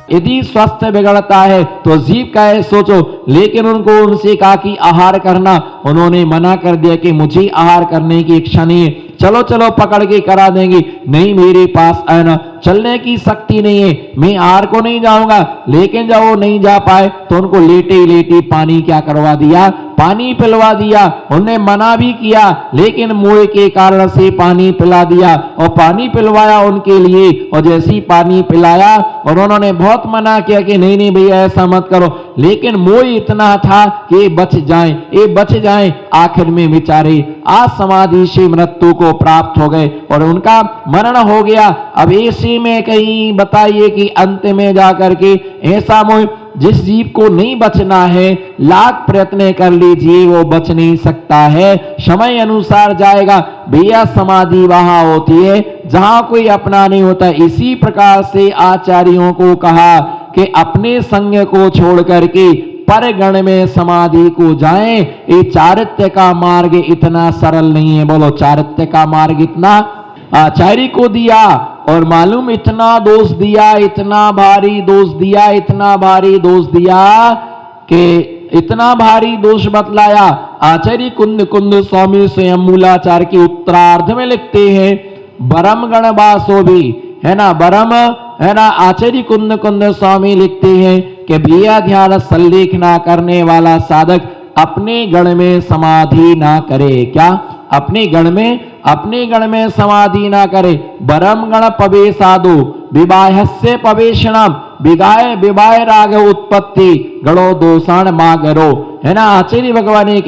यदि स्वास्थ्य बिगड़ता है तो जीव का है सोचो। लेकिन उनको उनसे कहा कि आहार करना, उन्होंने मना कर दिया कि मुझे आहार करने की इच्छा नहीं है। चलो चलो पकड़ के करा देंगे, नहीं मेरे पास आना, चलने की शक्ति नहीं है, मैं आहार को नहीं जाऊंगा। लेकिन जब वो नहीं जा पाए तो उनको लेटे लेटे पानी क्या करवा दिया, पानी पिलवा दिया। उन्हें मना भी किया लेकिन मोह के कारण से पानी पिला दिया और पानी पिलवाया उनके लिए। और जैसे ही पानी पिलाया और उन्होंने बहुत मना किया कि नहीं नहीं भैया ऐसा मत करो, लेकिन मोह इतना था कि ये बच जाएं। आखिर में बेचारे असमाधि से मृत्यु को प्राप्त हो गए और उनका मरण हो गया। अब ऐसे में कहीं बताइए कि अंत में जाकर के ऐसा मोह, जिस जीव को नहीं बचना है लाख प्रयत्न कर लीजिए वो बच नहीं सकता है, समय अनुसार जाएगा। भैया समाधि वहां होती है जहां कोई अपना नहीं होता। इसी प्रकार से आचार्यों को कहा कि अपने संग को छोड़ करके परगण में समाधि को जाएं। ये चारित्र्य का मार्ग इतना सरल नहीं है। बोलो, चारित्र्य का मार्ग इतना आचार्य को दिया और मालूम इतना दोष दिया, इतना भारी दोष दिया, इतना भारी दोष दिया कि इतना भारी दोष बतलाया। आचार्य कुंद स्वामी स्वयं मूलाचार्य के उत्तरार्ध में लिखते हैं, बरम गणवासो भी है ना, बरम है ना। आचार्य कुंद स्वामी लिखते हैं कि भैया ध्यान सल्लेख ना करने वाला साधक अपने गण में समाधि ना करे। क्या? अपने गण में समाधि ना करे। बरम गण पवेशादो विवाहस्य पवेशणम विवाह राग उत्पत्ति गणो दोषाण मागरो, है ना। आचार्य भगवान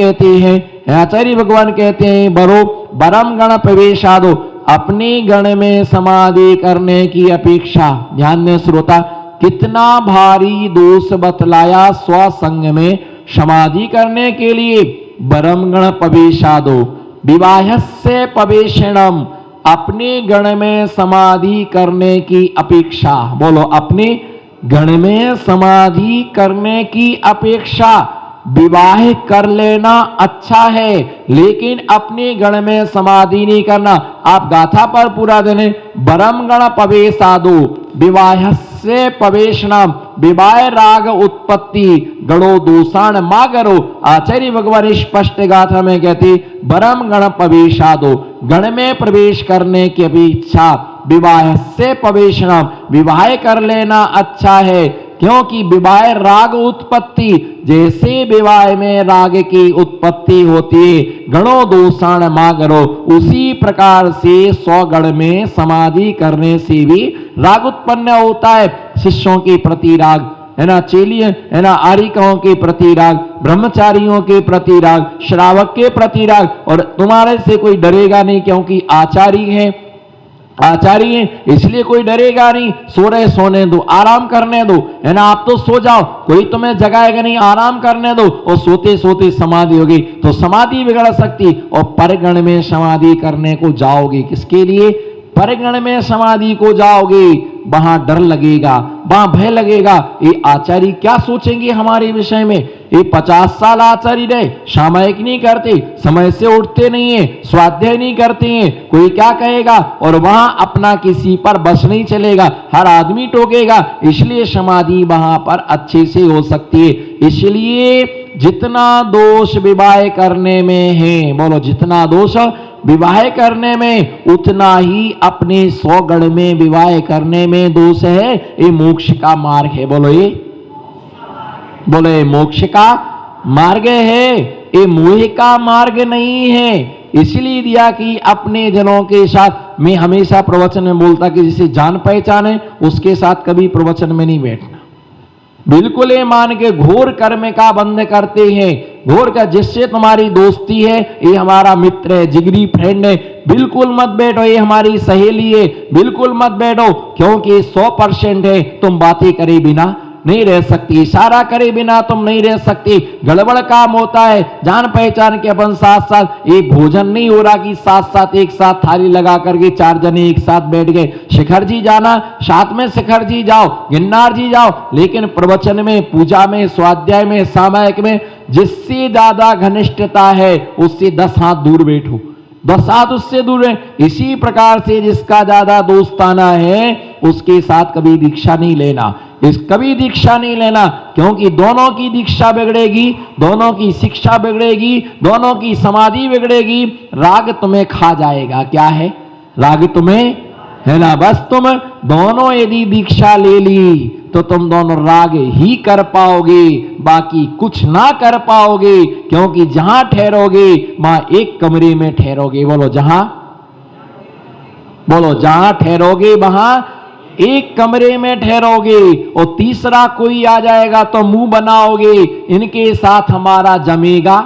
कहते हैं बरम गण पवेशादो, अपने गण में समाधि करने की अपेक्षा, ध्यान में श्रोता, कितना भारी दोष बतलाया स्वसंग में समाधि करने के लिए। बरम गण पवेशादो विवाहस्य पवेशणम, अपने गण में समाधि करने की अपेक्षा। बोलो, अपने गण में समाधि करने की अपेक्षा विवाह कर लेना अच्छा है, लेकिन अपने गण में समाधि नहीं करना। आप गाथा पर पूरा देने, बरम गण पवेशादो विवाहस्य पवेशणम विवाह राग उत्पत्ति गणो दोषाण मागरो। आचार्य भगवान स्पष्ट गाथा में कहते, बरम गण पवेशादो, गण में प्रवेश करने की अपेक्षा विवाह से पवेशणम, विवाह कर लेना अच्छा है, क्योंकि विवाह राग उत्पत्ति, जैसे विवाह में राग की उत्पत्ति होती है, गणो दोषाण मागरो, उसी प्रकार से स्वगण में समाधि करने से भी राग उत्पन्न होता है। शिष्यों के प्रति राग, है ना, चेलिय, है ना, आरिकाओं के प्रति राग, ब्रह्मचारियों के प्रति राग, श्रावक के प्रति राग। और तुम्हारे से कोई डरेगा नहीं, क्योंकि आचार्य इसलिए कोई डरेगा नहीं। सो रहे सोने दो, आराम करने दो, है ना। आप तो सो जाओ, कोई तुम्हें जगाएगा नहीं, आराम करने दो। और सोते सोते समाधि होगी तो समाधि बिगड़ सकती। और परगण में समाधि करने को जाओगे, किसके लिए? परगण में समाधि को जाओगे, वहां डर लगेगा, वहां भय लगेगा। ये आचार्य क्या सोचेंगे हमारे विषय में? ये 50 साल आचार्य रहे, सामायिक नहीं करते, समय से उठते नहीं है, स्वाध्याय नहीं करते हैं, कोई क्या कहेगा? और वहां अपना किसी पर बस नहीं चलेगा, हर आदमी टोकेगा। इसलिए समाधि वहां पर अच्छे से हो सकती है। इसलिए जितना दोष विवाह करने में है, बोलो, जितना दोष विवाह करने में, उतना ही अपने स्वगण में विवाह करने में दोष है। ये मोक्ष का मार्ग है। बोलो, ये मोक्ष का मार्ग है, ये मोह का मार्ग नहीं है। इसलिए दिया कि अपने जनों के साथ, मैं हमेशा प्रवचन में बोलता कि जिसे जान पहचान है उसके साथ कभी प्रवचन में नहीं बैठना। बिल्कुल ये मान के घोर कर्म का बंध करते हैं। घोर का, जिससे तुम्हारी दोस्ती है ये हमारा मित्र है, जिगरी फ्रेंड है, बिल्कुल मत बैठो। ये हमारी सहेली है, बिल्कुल मत बैठो, क्योंकि 100% है। तुम बातें करे बिना नहीं रह सकती, इशारा करे बिना तुम नहीं रह सकती। गड़बड़ काम होता है। जान पहचान के अपन साथ साथ, एक भोजन नहीं हो रहा कि साथ साथ एक साथ थाली लगा करके 4 जने एक साथ बैठ गए। शिखर जी जाना, साथ में शिखर जी जाओ, गिरनार जी जाओ, लेकिन प्रवचन में, पूजा में, स्वाध्याय में, सामायिक में जिससे ज्यादा घनिष्ठता है उससे 10 हाथ दूर बैठो, 10 हाथ उससे दूर है। इसी प्रकार से जिसका ज्यादा दोस्ताना है उसके साथ कभी दीक्षा नहीं लेना। इस कभी दीक्षा नहीं लेना, क्योंकि दोनों की दीक्षा बिगड़ेगी, दोनों की शिक्षा बिगड़ेगी, दोनों की समाधि बिगड़ेगी, राग तुम्हें खा जाएगा। क्या है? राग तुम्हें, है ना। बस तुम दोनों यदि दीक्षा ले ली तो तुम दोनों राग ही कर पाओगे, बाकी कुछ ना कर पाओगे, क्योंकि जहां ठहरोगे वहां एक कमरे में ठहरोगे। बोलो जहां, बोलो जहां ठहरोगे वहां एक कमरे में ठहरोगे, और तीसरा कोई आ जाएगा तो मुंह बनाओगे, इनके साथ हमारा जमेगा।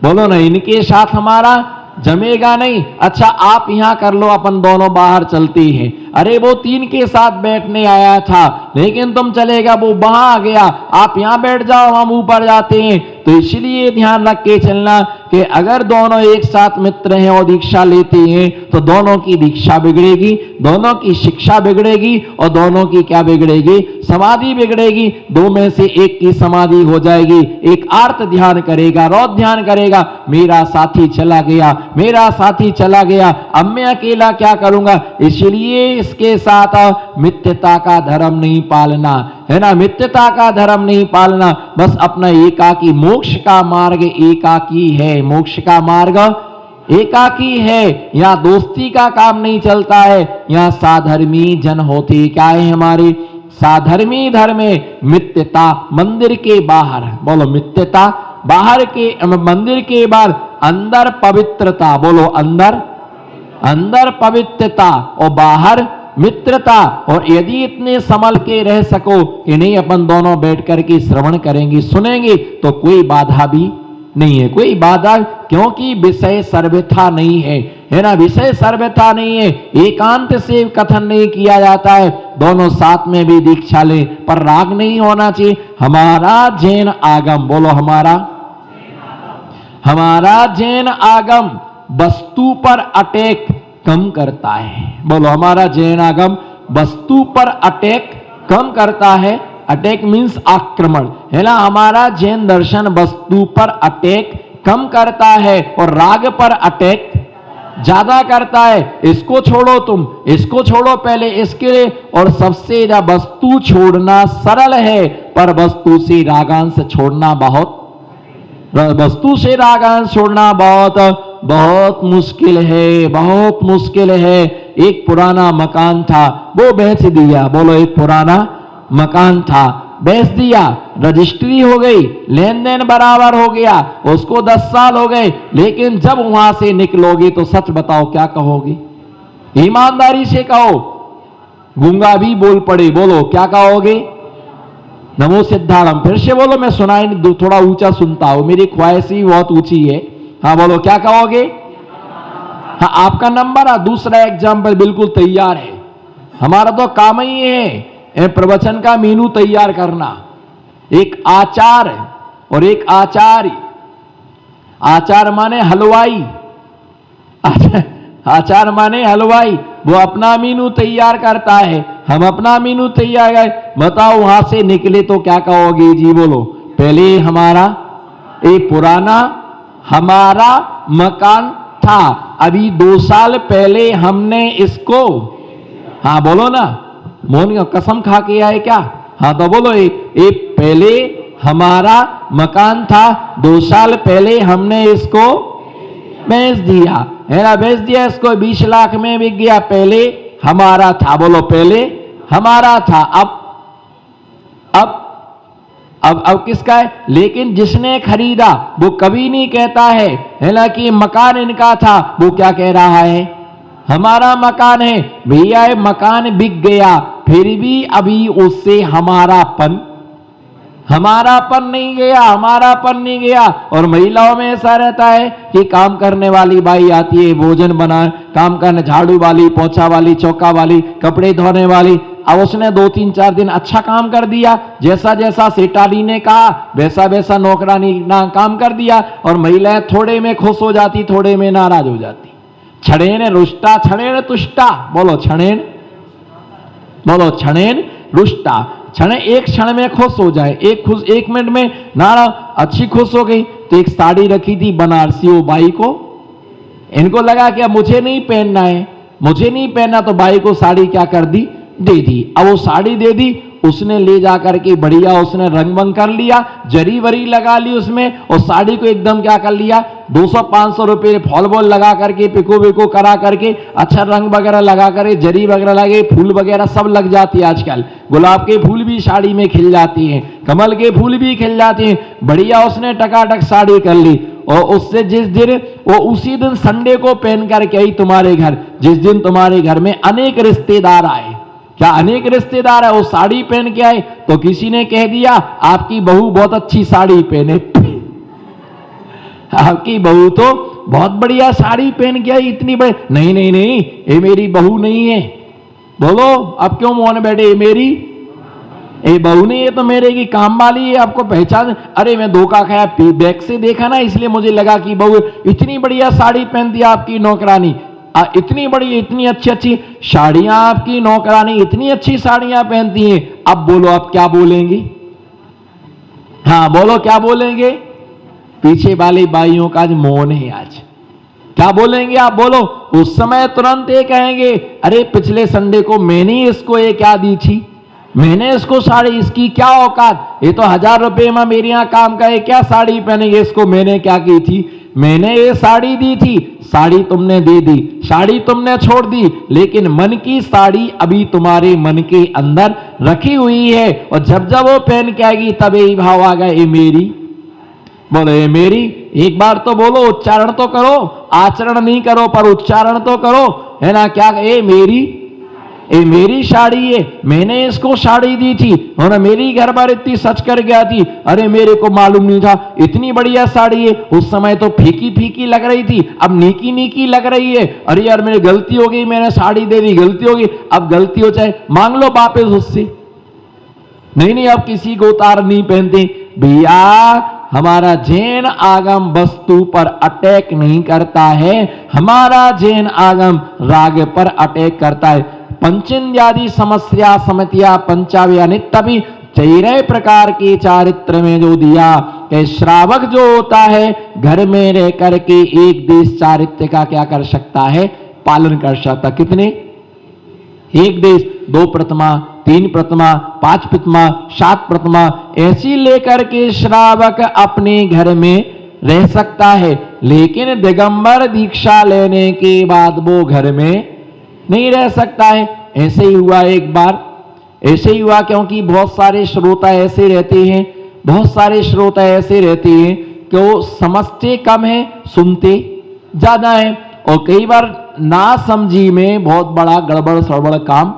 बोलो ना, इनके साथ हमारा जमेगा नहीं। अच्छा आप यहां कर लो, अपन दोनों बाहर चलते हैं। अरे वो 3 के साथ बैठने आया था, लेकिन तुम चलेगा, वो वहां आ गया, आप यहां बैठ जाओ, हम ऊपर जाते हैं। तो इसलिए ध्यान रख के चलना कि अगर दोनों एक साथ मित्र हैं और दीक्षा लेते हैं तो दोनों की दीक्षा बिगड़ेगी, दोनों की शिक्षा बिगड़ेगी, और दोनों की क्या बिगड़ेगी? समाधि बिगड़ेगी। दो में से एक की समाधि हो जाएगी। एक आर्त ध्यान करेगा, रौद्र ध्यान करेगा, मेरा साथी चला गया, मेरा साथी चला गया, अब मैं अकेला क्या करूंगा। इसलिए इसके साथ मित्रता का धर्म नहीं पालना, है ना, मित्रता का धर्म नहीं पालना। बस अपना एकाकी, मोक्ष का मार्ग एकाकी है, मोक्ष का मार्ग एकाकी है। यहां दोस्ती का काम नहीं चलता है, यहां साधर्मी जन होते क्या है हमारे? साधर्मी धर्म में मित्रता मंदिर के बाहर, बोलो मित्रता बाहर के, मंदिर के बाहर, अंदर पवित्रता, बोलो अंदर, अंदर पवित्रता और बाहर मित्रता। और यदि इतने संभल के रह सको कि नहीं अपन दोनों बैठ करके श्रवण करेंगे, सुनेंगे, तो कोई बाधा भी नहीं है, कोई बाधा, क्योंकि विषय सर्वथा नहीं है, है ना, विषय सर्वथा नहीं है। एकांत से कथन नहीं किया जाता है, दोनों साथ में भी दीक्षा ले, पर राग नहीं होना चाहिए। हमारा जैन आगम, बोलो हमारा जैन आगम वस्तु पर अटैक कम करता है। बोलो हमारा जैन आगम वस्तु पर अटैक कम करता है। अटैक मीन्स आक्रमण, है ना। हमारा जैन दर्शन वस्तु पर अटैक कम करता है और राग पर अटैक ज्यादा करता है। इसको छोड़ो, तुम इसको छोड़ो पहले, इसके लिए। और सबसे ज्यादा वस्तु छोड़ना सरल है, पर वस्तु से रागांश छोड़ना बहुत, वस्तु से रागांश छोड़ना बहुत बहुत मुश्किल है, बहुत मुश्किल है। एक पुराना मकान था, वो बेच दिया। बोलो एक पुराना मकान था, बेच दिया, रजिस्ट्री हो गई, लेन देन बराबर हो गया, उसको 10 साल हो गए। लेकिन जब वहां से निकलोगे तो सच बताओ क्या कहोगे? ईमानदारी से कहो, गूंगा भी बोल पड़े, बोलो क्या कहोगे? नमो सिद्धारम। फिर से बोलो, मैं सुनाई नहीं, थोड़ा ऊंचा सुनता हूं, मेरी ख्वाहिश ही बहुत ऊंची है। हाँ बोलो क्या कहोगे? हाँ आपका नंबर है। दूसरा एग्जाम्पल बिल्कुल तैयार है। हमारा तो काम ही है प्रवचन का मीनू तैयार करना। एक आचार और एक आचार्य। आचार माने हलवाई, आचार माने हलवाई, वो अपना मीनू तैयार करता है, हम अपना मीनू तैयार है। बताओ वहां से निकले तो क्या कहोगे जी? बोलो पहले हमारा एक पुराना हमारा मकान था, अभी 2 साल पहले हमने इसको, हाँ बोलो ना, मोहन कसम खा के आए क्या? हाँ तो बोलो, एक पहले हमारा मकान था, 2 साल पहले हमने इसको बेच दिया, है ना, बेच दिया इसको, 20 लाख में बिक गया। पहले हमारा था, बोलो पहले हमारा था। अब किसका है? लेकिन जिसने खरीदा वो कभी नहीं कहता है ना कि मकान इनका था, वो क्या कह रहा है? हमारा मकान है। भैया मकान बिक गया, फिर भी अभी उससे हमारापन नहीं गया, हमारापन नहीं गया। और महिलाओं में ऐसा रहता है कि काम करने वाली बाई आती है, भोजन बना, काम करने, झाड़ू वाली, पोछा वाली, चौका वाली, कपड़े धोने वाली। अब उसने 2-3-4 दिन अच्छा काम कर दिया, जैसा जैसा सेठानी ने कहा वैसा वैसा नौकरानी ना काम कर दिया, और महिलाएं थोड़े में खुश हो जाती, थोड़े में नाराज हो जाती। छड़ेन रुष्टा छड़ेन तुष्टा, बोलो छड़ेन, बोलो छड़ेन रुष्टा। क्षण, एक क्षण में खुश हो जाए, एक मिनट में नारा अच्छी खुश हो गई। तो एक साड़ी रखी थी बनारसी, वो बाई को, इनको लगा कि अब मुझे नहीं पहनना है, मुझे नहीं पहनना, तो बाई को साड़ी क्या कर दी? दे दी। अब वो साड़ी दे दी, उसने ले जा करके बढ़िया उसने रंग वंग कर लिया, जरी वरी लगा ली उसमें, और साड़ी को एकदम क्या कर लिया, 200-500 रुपये फॉल बॉल लगा करके, पिको विको करा करके, अच्छा रंग वगैरह लगा करके, जरी वगैरह लगे, फूल वगैरह सब लग जाती है आजकल, गुलाब के फूल भी साड़ी में खिल जाती हैं, कमल के फूल भी खिल जाते हैं, बढ़िया उसने टकाटक साड़ी कर ली। और उससे जिस दिन वो उसी दिन संडे को पहन करके आई तुम्हारे घर, जिस दिन तुम्हारे घर में अनेक रिश्तेदार आए, क्या अनेक रिश्तेदार है, वो साड़ी पहन के आए, तो किसी ने कह दिया आपकी बहू बहुत अच्छी साड़ी पहने, आपकी बहू तो बहुत बढ़िया साड़ी पहन के आई, इतनी बड़ी, नहीं नहीं नहीं, ये मेरी बहू नहीं है। बोलो अब क्यों मुंह में बैठे, ये मेरी, ये बहू नहीं, ये तो मेरे की काम वाली है, आपको पहचान, अरे मैं धोखा खाया, बैक से देखा ना, इसलिए मुझे लगा कि बहू, इतनी बढ़िया साड़ी पहनती है आपकी नौकरानी, इतनी बड़ी, इतनी अच्छी अच्छी साड़ियां आपकी नौकरानी, इतनी अच्छी साड़ियां पहनती हैं। अब बोलो आप क्या बोलेंगे, हाँ बोलो क्या बोलेंगे, पीछे वाले भाइयों का आज मौन है, आज क्या बोलेंगे आप, बोलो। उस समय तुरंत ये कहेंगे अरे पिछले संडे को मैंने इसको ये क्या दी थी, मैंने इसको साड़ी, इसकी क्या औकात, ये तो 1000 रुपए में मेरे यहां काम का, क्या साड़ी पहनेंगे, इसको मैंने क्या की थी, मैंने ये साड़ी दी थी, साड़ी तुमने दे दी, साड़ी तुमने छोड़ दी, लेकिन मन की साड़ी अभी तुम्हारे मन के अंदर रखी हुई है, और जब जब वो पहन के आएगी तब यही भाव आ गया, ये मेरी, बोलो ये मेरी, एक बार तो बोलो, उच्चारण तो करो, आचरण नहीं करो पर उच्चारण तो करो, है ना, क्या ये मेरी, ये मेरी साड़ी है, मैंने इसको साड़ी दी थी, और मेरी घर बार इतनी सच कर गया थी, अरे मेरे को मालूम नहीं था इतनी बढ़िया साड़ी है, उस समय तो फीकी फीकी लग रही थी, अब नीकी नीकी लग रही है, अरे यार मेरी गलती हो गई, मैंने साड़ी दे दी, गलती होगी, अब गलती हो चाहे मांग लो वापस उससे, नहीं नहीं अब किसी को उतार नहीं पहनते भैया। हमारा जैन आगम वस्तु पर अटैक नहीं करता है, हमारा जैन आगम राग पर अटैक करता है। पंचेन्द्रियादि समस्या समतिया पंचावय नित्यपि चैरय प्रकार के चारित्र में जो दिया कि श्रावक जो होता है घर में रह करके एक देश चारित्र का क्या कर सकता है, पालन कर सकता। कितने, एक देश, 2 प्रतिमा, 3 प्रतिमा, 5 प्रतिमा, 7 प्रतिमा, ऐसी लेकर के श्रावक अपने घर में रह सकता है, लेकिन दिगंबर दीक्षा लेने के बाद वो घर में नहीं रह सकता है। ऐसे ही हुआ एक बार, ऐसे ही हुआ क्योंकि बहुत सारे श्रोता ऐसे रहते हैं, बहुत सारे श्रोता ऐसे रहते हैं कि वो समझते कम है, सुनते ज्यादा है, और कई बार ना समझी में बहुत बड़ा गड़बड़ सड़बड़ काम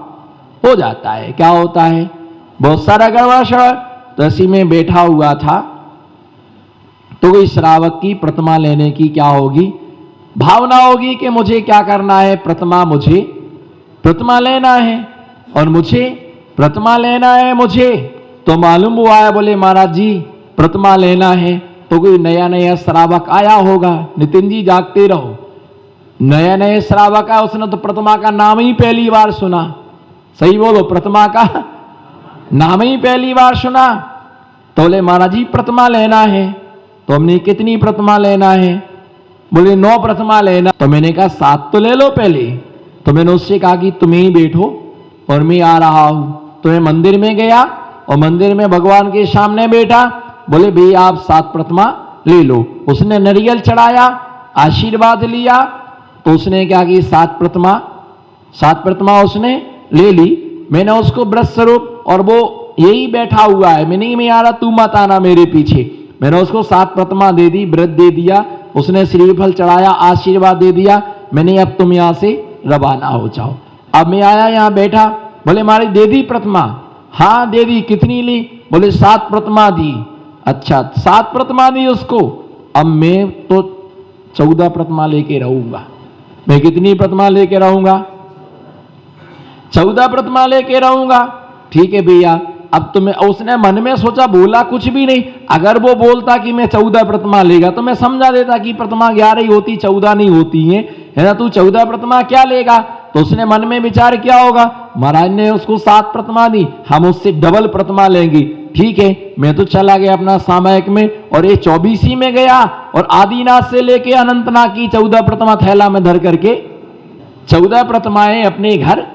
हो जाता है। क्या होता है, बहुत सारा गड़बड़ सड़बड़। तो ऐसी में बैठा हुआ था तो कोई श्रावक की प्रतिमा लेने की क्या होगी, भावना होगी कि मुझे क्या करना है, प्रतिमा, मुझे प्रतिमा लेना है, और मुझे प्रतिमा लेना है मुझे। तो मालूम हुआ है, बोले महाराज जी प्रतिमा लेना है, तो कोई नया नया श्रावक आया होगा, नितिन जी जागते रहो, नया नया श्रावक है, उसने तो प्रतिमा का नाम ही पहली बार सुना, सही बोलो, प्रतिमा का नाम ही पहली बार सुना। तो बोले महाराज जी प्रतिमा लेना है, तो हमने कितनी प्रतिमा लेना है, बोले 9 प्रतिमा लेना। तो मैंने कहा 7 तो ले लो पहले। तो मैंने उससे कहा कि तुम ही बैठो और मैं आ रहा हूं। तो मैं मंदिर में गया और मंदिर में भगवान के सामने बैठा, बोले भैया आप 7 प्रतिमा ले लो। उसने नारियल चढ़ाया, आशीर्वाद लिया, तो उसने क्या कि 7 प्रतिमा उसने ले ली। मैंने उसको व्रत स्वरूप, और वो यही बैठा हुआ है, मैं नहीं, मैं आ रहा, तू मत आना मेरे पीछे। मैंने उसको 7 प्रतिमा दे दी, व्रत दे दिया, उसने श्रीफल चढ़ाया, आशीर्वाद दे दिया, मैंने अब तुम यहां से रवाना हो जाओ। अब मैं आया यहां बैठा, बोले हमारी दे दी प्रतिमा, हाँ दे दी, कितनी ली, बोले 7 प्रतिमा दी। अच्छा 7 प्रतिमा दी उसको, अब मैं तो 14 प्रतिमा लेके रहूंगा। मैं कितनी प्रतिमा लेके रहूंगा, 14 प्रतिमा लेके रहूंगा। ठीक है भैया, अब तुम्हें, उसने मन में सोचा, बोला कुछ भी नहीं। अगर वो बोलता कि मैं 14 प्रतिमा लेगा तो मैं समझा देता कि प्रतिमा 11 ही होती, 14 नहीं होती है ना, तू 14 प्रतिमा क्या लेगा। तो उसने मन में विचार किया होगा, महाराज ने उसको 7 प्रतिमा दी, हम उससे डबल प्रतिमा लेंगे। ठीक है, मैं तो चला गया अपना सामायिक में, और ये 24 में गया, और आदिनाथ से लेके अनंतनाग की 14 प्रतिमा थैला में धर करके 14 प्रतिमाएं अपने घर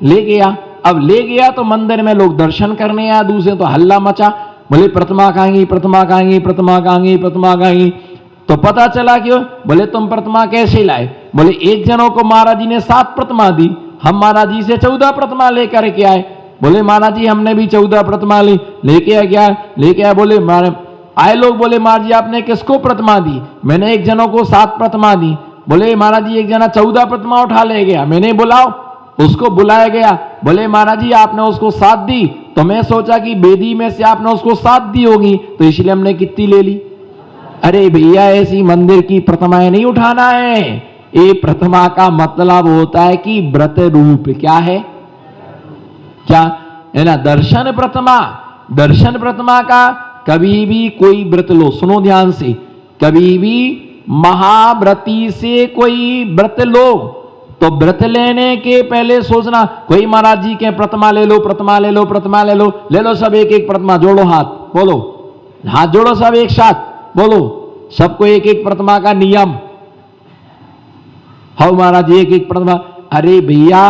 ले गया। अब ले गया तो मंदिर में लोग दर्शन करने आया, दूसरे तो हल्ला मचा, बोले प्रतिमा कहांगी, प्रतिमा कहांगी, प्रतिमा कहांगी, प्रतिमा कहांगी। तो पता चला क्यों, बोले तुम प्रतिमा कैसे लाए, बोले एक जनों को महाराज जी ने 7 प्रतिमा दी, हम महाराज जी से 14 प्रतिमा लेकर के आए। बोले महाराज जी हमने भी 14 प्रतिमा ली, लेके आए। बोले आए लोग, बोले महाराज जी आपने किसको प्रतिमा दी, मैंने एक जनों को 7 प्रतिमा दी। बोले महाराज जी एक जना 14 प्रतिमा उठा ले गया, मैंने बुलाओ, उसको बुलाया गया। बोले महाराज जी आपने उसको 7 दी, तो मैं सोचा कि बेदी में से आपने उसको 7 दी होगी, तो इसलिए हमने कितनी ले ली। अरे भैया ऐसी मंदिर की प्रतिमाएं नहीं उठाना है, ये प्रतिमा का मतलब होता है कि व्रत रूप क्या है, क्या है ना, दर्शन प्रतिमा का कभी भी कोई व्रत लो, सुनो ध्यान से, कभी भी महाव्रती से कोई व्रत लो तो व्रत लेने के पहले सोचना, कोई महाराज जी के प्रतिमा ले लो, प्रतिमा ले लो, प्रतिमा ले लो सब एक एक प्रतिमा, जोड़ो हाथ, बोलो हाथ जोड़ो सब एक साथ, बोलो सबको एक एक प्रतिमा का नियम। हाँ महाराज जी एक एक प्रतिमा, अरे भैया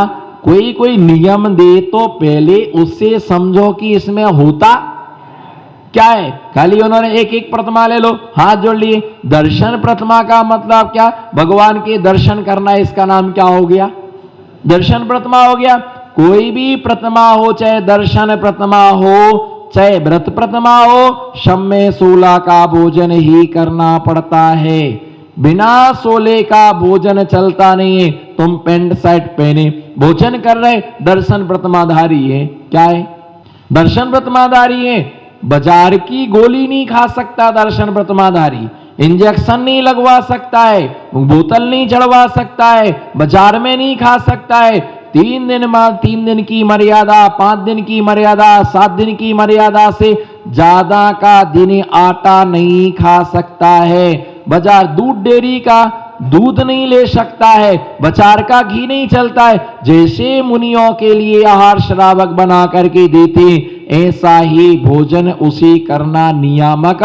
कोई नियम दे तो पहले उससे समझो कि इसमें होता क्या है, खाली उन्होंने एक एक प्रतिमा ले लो, हाथ जोड़ लिए। दर्शन प्रतिमा का मतलब क्या, भगवान के दर्शन करना, इसका नाम क्या हो गया, दर्शन प्रतिमा हो गया। कोई भी प्रतिमा हो, चाहे दर्शन प्रतिमा हो चाहे व्रत प्रतिमा हो, शम में 16 का भोजन ही करना पड़ता है, बिना 16 का भोजन चलता नहीं है। तुम पैंट शर्ट पहने भोजन कर रहे, दर्शन प्रतिमाधारी है, क्या है, दर्शन प्रतिमाधारी है। बाजार की गोली नहीं खा सकता दर्शन प्रतिमाधारी, इंजेक्शन नहीं लगवा सकता है, बोतल नहीं चढ़वा सकता है, बाजार में नहीं खा सकता है। 3 दिन की मर्यादा, 5 दिन की मर्यादा, 7 दिन की मर्यादा से ज्यादा का दिन आटा नहीं खा सकता है। बाजार दूध डेयरी का दूध नहीं ले सकता है, बाजार का घी नहीं चलता है। जैसे मुनियों के लिए आहार श्रावक बना करके देते, ऐसा ही भोजन उसी करना नियामक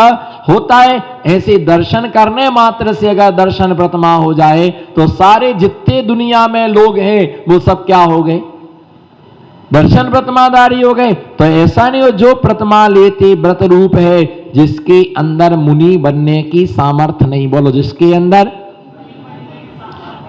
होता है। ऐसे दर्शन करने मात्र से अगर दर्शन प्रतिमा हो जाए तो सारे जितने दुनिया में लोग हैं वो सब क्या हो गए, दर्शन प्रतिमाधारी हो गए। तो ऐसा नहीं हो, जो प्रतिमा लेते व्रत रूप है, जिसके अंदर मुनि बनने की सामर्थ्य नहीं, बोलो जिसके अंदर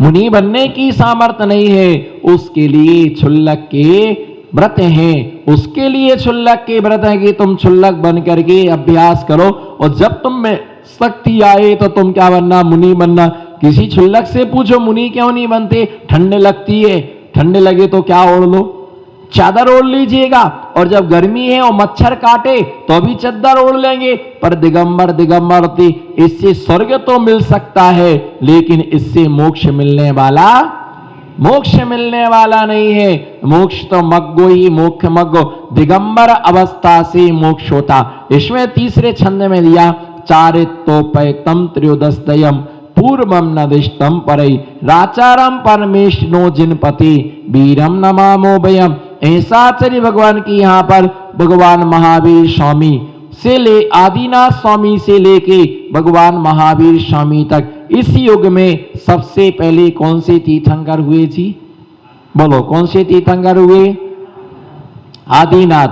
मुनि बनने की सामर्थ्य नहीं है, उसके लिए क्षुल्लक के व्रत हैं, उसके लिए क्षुल्लक के व्रत है कि तुम क्षुल्लक बन करके अभ्यास करो, और जब तुम में शक्ति आए तो तुम क्या बनना, मुनि बनना। किसी क्षुल्लक से पूछो मुनि क्यों नहीं बनते, ठंड लगती है, ठंड लगे तो क्या ओढ़ लो, चादर ओढ़ लीजिएगा, और जब गर्मी है और मच्छर काटे तो अभी चादर ओढ़ लेंगे। पर दिगंबर होती, इससे स्वर्ग तो मिल सकता है लेकिन इससे मोक्ष मिलने वाला नहीं है। मोक्ष तो मग्गो ही मोक्ष मग्गो, दिगंबर अवस्था से मोक्ष होता। इसमें तीसरे छंद में दिया, चारित्तोपैतम त्रयोदशदयम पूर्वम नदिष्टम परई राचारम परमेष्णो जिनपति वीरम नमामो भयम। ऐसा आचार्य भगवान की यहाँ पर भगवान महावीर स्वामी से ले, आदिनाथ स्वामी से लेके भगवान महावीर स्वामी तक इस युग में सबसे पहले कौन से तीर्थंकर हुए जी, बोलो कौन से तीर्थंकर हुए, आदिनाथ।